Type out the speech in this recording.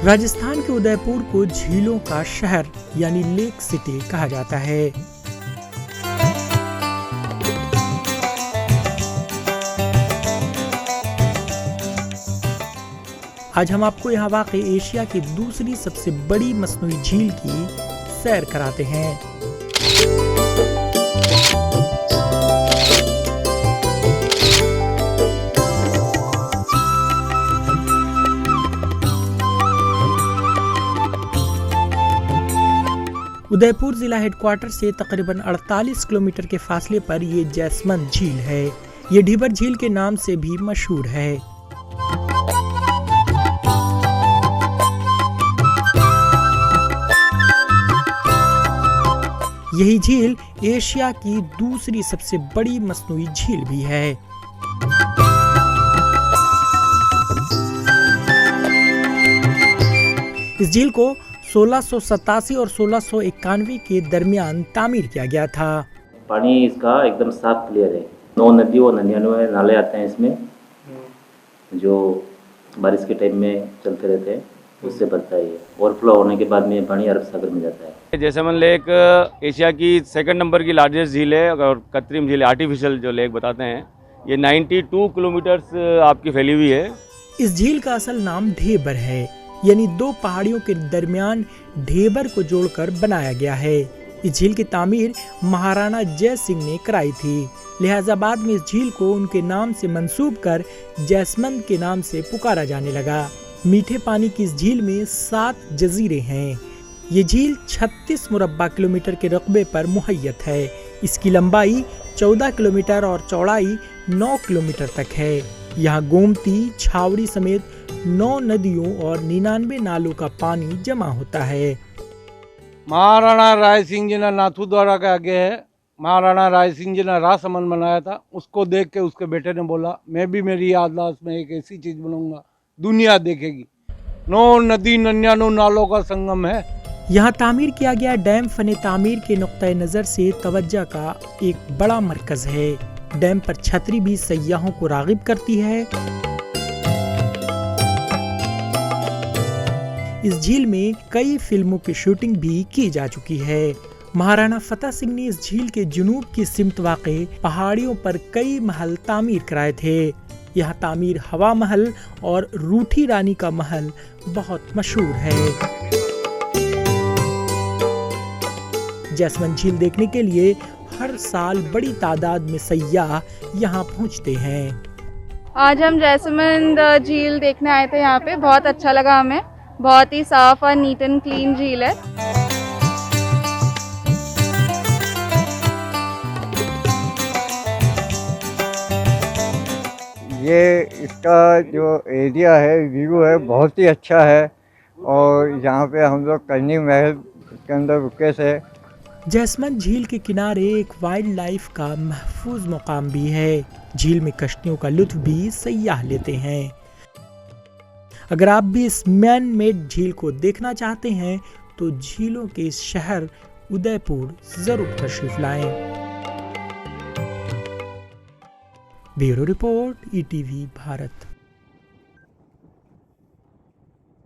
राजस्थान के उदयपुर को झीलों का शहर यानी लेक सिटी कहा जाता है। आज हम आपको यहाँ वाक़ई एशिया की दूसरी सबसे बड़ी मसनूई झील की सैर कराते हैं। उदयपुर जिला हेडक्वार्टर से तकरीबन 48 किलोमीटर के फासले पर ये जैसमंद झील है। ये ढीबर झील के नाम से भी मशहूर है। यही झील एशिया की दूसरी सबसे बड़ी मसनूई झील भी है। इस झील को 1687 और 1691 के दरमियान तामीर किया गया था। पानी इसका एकदम साफ क्लियर है। 9 नदी और 99 नाले आते हैं इसमें, जो बारिश के टाइम में चलते रहते हैं, उससे बनता है। ये ओवरफ्लो होने के बाद में पानी अरब सागर में जाता है। जैसलमेर लेक एशिया की 2nd नंबर की लार्जेस्ट झील है और कृत्रिम झील, आर्टिफिशियल जो लेक बताते हैं। ये 92 किलोमीटर्स आपकी फैली हुई है। इस झील का असल नाम ढेबर है, यानी 2 पहाड़ियों के दरमियान ढेबर को जोड़कर बनाया गया है। इस झील की तामीर महाराणा जय सिंह ने कराई थी, लिहाजा बाद में इस झील को उनके नाम से मंसूब कर जैसमंद के नाम से पुकारा जाने लगा। मीठे पानी की इस झील में 7 जजीरे हैं। ये झील 36 मुरब्बा किलोमीटर के रकबे पर मुहैयत है। इसकी लंबाई 14 किलोमीटर और चौड़ाई 9 किलोमीटर तक है। यहाँ गोमती, छावड़ी समेत 9 नदियों और 99 नालों का पानी जमा होता है। महाराणा राय सिंह जी ने नाथू द्वारा का आगे है। महाराणा राय सिंह जी ने राजसमंद बनाया था। उसको देख के उसके बेटे ने बोला, मैं भी मेरी याददाश्त में एक ऐसी चीज बनाऊंगा, दुनिया देखेगी। 9 नदी 99 नालों का संगम है। यहाँ तामीर किया गया डैम फने तामीर के नुक्ता नजर से तवज्जो का एक बड़ा मरकज है। डैम पर छतरी भी सयाहों को रागिब करती है। इस झील में कई फिल्मों की शूटिंग भी की जा चुकी है। महाराणा फतेह सिंह ने इस झील के जुनूब की सिमत वाक़े पहाड़ियों पर कई महल तामीर कराए थे। यहाँ तामीर हवा महल और रूठी रानी का महल बहुत मशहूर है। जैसमंद झील देखने के लिए हर साल बड़ी तादाद में सयाह यहाँ पहुँचते हैं। आज हम जैसमंद झील देखने आए थे। यहाँ पे बहुत अच्छा लगा हमें। बहुत ही साफ और नीट एंड क्लीन झील है। ये इसका जो एरिया है, व्यू है, बहुत ही अच्छा है। और यहाँ पे हम लोग करनी महल के अंदर रुके थे। जैसमंद झील के किनारे एक वाइल्ड लाइफ का महफूज मुकाम भी है। झील में कश्तियों का लुत्फ भी सयाह लेते हैं। अगर आप भी इस मैन मेड झील को देखना चाहते हैं तो झीलों के इस शहर उदयपुर जरूर तशरीफ लाएं। Bureau report, ETV Bharat.